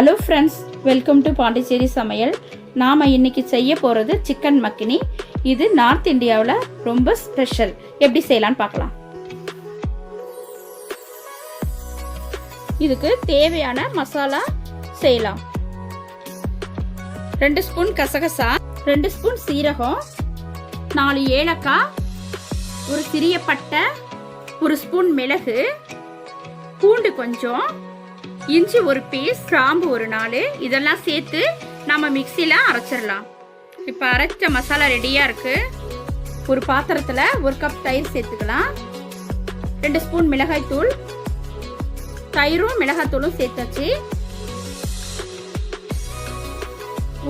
Hello friends, welcome to Pondicherry சமையல். நாம் இன்றைக்கி செய்ய போகிறது சிக்கன் மக்கினி. இது நார்த் இந்தியாவில் ரொம்ப ஸ்பெஷல். எப்படி செய்யலான்னு பார்க்கலாம். இதுக்கு தேவையான மசாலா செய்யலாம். 2 ஸ்பூன் கசகசா, 2 ஸ்பூன் சீரகம், 4 ஏலக்காய், ஒரு சிறிய பட்டை, 1 ஸ்பூன் மிளகு, பூண்டு கொஞ்சம், இஞ்சி ஒரு பீஸ், கிராம்பு ஒரு 4, இதெல்லாம் சேர்த்து நம்ம மிக்சியில் அரைச்சிடலாம். இப்போ அரைச்ச மசாலா ரெடியாக இருக்கு. ஒரு பாத்திரத்தில் 1 கப் தயிர் சேர்த்துக்கலாம். 2 ஸ்பூன் மிளகாய் தூள், தயிரும் மிளகாத்தூளும் சேர்த்தாச்சு.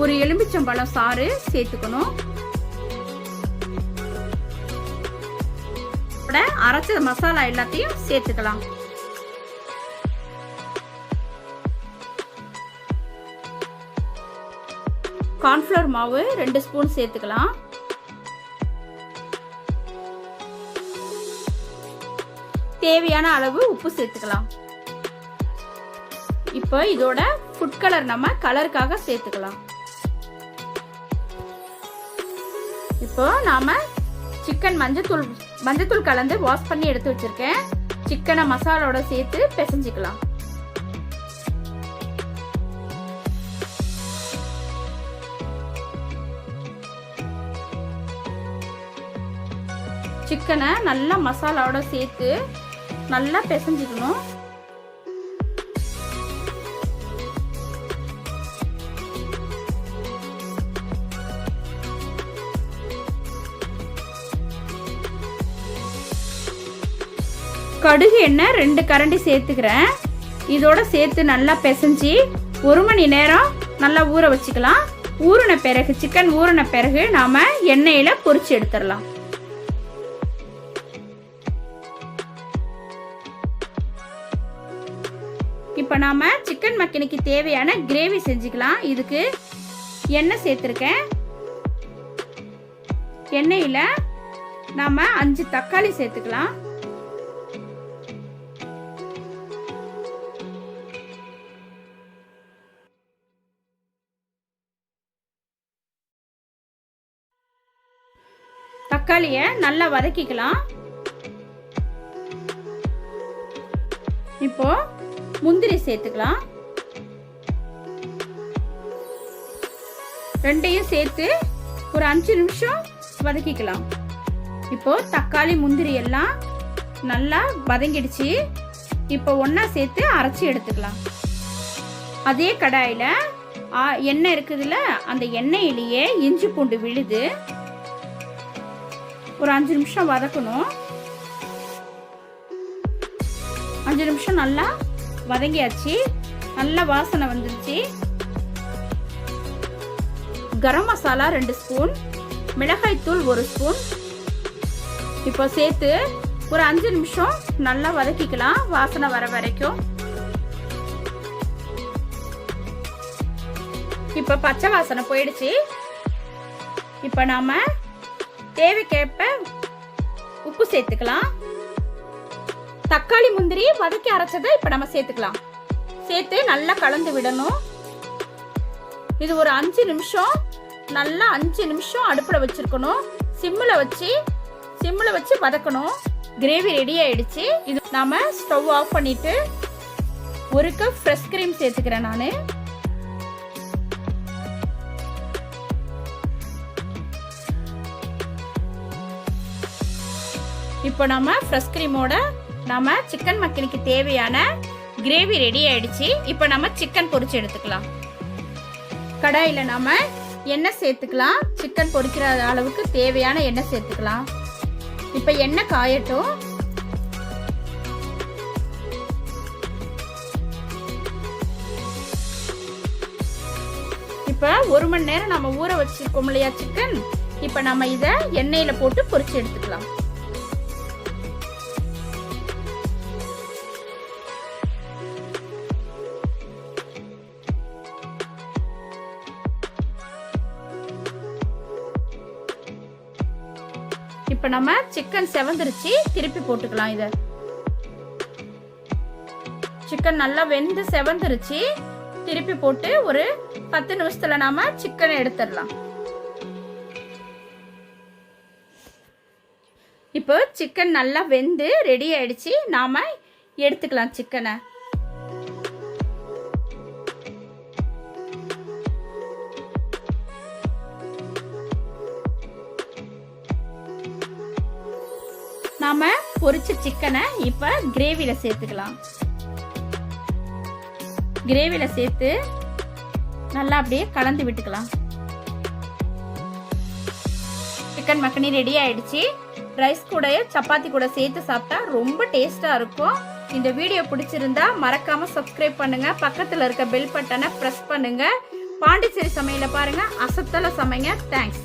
ஒரு எலுமிச்சம்பழம் சாறு சேர்த்துக்கணும். அரைச்ச மசாலா எல்லாத்தையும் சேர்த்துக்கலாம். கார்ன்ஃப்ளவர் மாவு 2 ஸ்பூன் சேர்த்துக்கலாம். தேவையான அளவு உப்பு சேர்த்துக்கலாம். இப்போ இதோட ஃபுட் கலர் நம்ம கலருக்காக சேர்த்துக்கலாம். இப்போ நாம சிக்கன் மஞ்சத்தூள் கலந்து வாஷ் பண்ணி எடுத்து வச்சிருக்கேன். சிக்கனை மசாலோட சேர்த்து பிசைஞ்சிக்கலாம். சிக்கனை நல்லா மசாலாவோட சேர்த்து நல்லா பிசைஞ்சிக்கணும். கடுகு எண்ணெய் 2 கரண்டி சேர்த்துக்கிறேன். இதோட சேர்த்து நல்லா பிசைஞ்சு 1 மணி நேரம் நல்லா ஊற வச்சுக்கலாம். சிக்கன் ஊறின பிறகு நாம எண்ணெயில பொரிச்சு எடுத்துடலாம். இப்போ நாம சிக்கன் மக்கினிக்கு தேவையான கிரேவி செஞ்சுக்கலாம். இதுக்கு எண்ணெய் சேர்த்துருக்கேன். எண்ணெயில நாம 5 தக்காளி சேர்த்துக்கலாம். தக்காளியை நல்லா வதக்கிக்கலாம். இப்போ முந்திரி சேர்த்துக்கலாம். 2யும் சேர்த்து ஒரு 5 நிமிஷம் வதக்கிக்கலாம். இப்போ தக்காளி முந்திரி எல்லாம் நல்லா வதங்கிடுச்சு. இப்போ ஒண்ணா சேர்த்து அரைச்சி எடுத்துக்கலாம். அதே கடாயில எண்ணெய் இருக்குதுல, அந்த எண்ணெயிலேயே இஞ்சி பூண்டு விழுது ஒரு 5 நிமிஷம் வதக்கணும். 5 நிமிஷம் நல்லா வதங்கியாச்சு. நல்ல வாசனை வந்துருச்சு. கரம் மசாலா 2 ஸ்பூன், மிளகாய் தூள் 1 ஸ்பூன் இப்போ சேர்த்து ஒரு 5 நிமிஷம் நல்லா வதக்கிக்கலாம். வாசனை வர வரைக்கும். இப்போ பச்சை வாசனை போயிடுச்சு. இப்போ நாம தேவைக்கேற்ப உப்பு சேர்த்துக்கலாம். தக்காளி முந்திரி வதக்கி அரைச்சதை இப்ப நம்ம சேர்த்துக்கலாம். சேர்த்து நல்லா கலந்து விடணும். இது ஒரு 5 நிமிஷம் நல்லா 5 நிமிஷம் அடுப்புல வச்சிருக்கணும். சிம்ல வச்சு வதக்கணும். கிரேவி ரெடி ஆயிடுச்சு. இது நாம ஸ்டவ் ஆஃப் பண்ணிட்டு 1 கப் ஃப்ரெஷ் கிரீம் சேர்த்துக்கிறேன் நானு. இப்போ நம்ம ஃப்ரெஷ் கிரீமோட நம்ம சிக்கன் மக்கினிக்கு தேவையான கிரேவி ரெடி ஆயிடுச்சு. இப்போ நம்ம சிக்கன் பொரிச்சு எடுத்துக்கலாம். கடாயில நாம எண்ணெய் சேர்த்துக்கலாம். சிக்கன் பொரிக்கிற அளவுக்கு தேவையான எண்ணெய் சேர்த்துக்கலாம். இப்போ எண்ணெய் காயட்டும். இப்போ 1 மணி நேரம் நம்ம ஊற வச்சிருக்கோம் இல்லையா சிக்கன். இப்போ நம்ம இதை எண்ணெயில போட்டு பொரிச்சு எடுத்துக்கலாம். இப்போ நம்ம சிக்கன் செவந்துருச்சு. திருப்பி போட்டுக்கலாம். இதை சிக்கன் நல்லா வெந்து செவந்துருச்சு. திருப்பி போட்டு ஒரு 10 நிமிஷத்துல நாம சிக்கனை எடுத்துடலாம். இப்போ சிக்கன் நல்லா வெந்து ரெடி ஆயிடுச்சு. நாம எடுத்துக்கலாம் சிக்கனை. நாம பொரிச்ச சிக்கனை இப்ப கிரேவில சேர்த்துக்கலாம். கிரேவில சேர்த்து நல்லா அப்படியே கலந்து விட்டுக்கலாம். சிக்கன் மக்னி ரெடி ஆயிடுச்சு. ரைஸ் கூட சப்பாத்தி கூட சேர்த்து சாப்பிட்டா ரொம்ப டேஸ்டா இருக்கும். இந்த வீடியோ பிடிச்சிருந்தா மறக்காம சப்ஸ்கிரைப் பண்ணுங்க. பக்கத்துல இருக்க பெல் பட்டனை பிரஸ் பண்ணுங்க. பாண்டிச்சேரி சமையல பாருங்க. அசத்தல சமைங்க. தேங்க்ஸ்.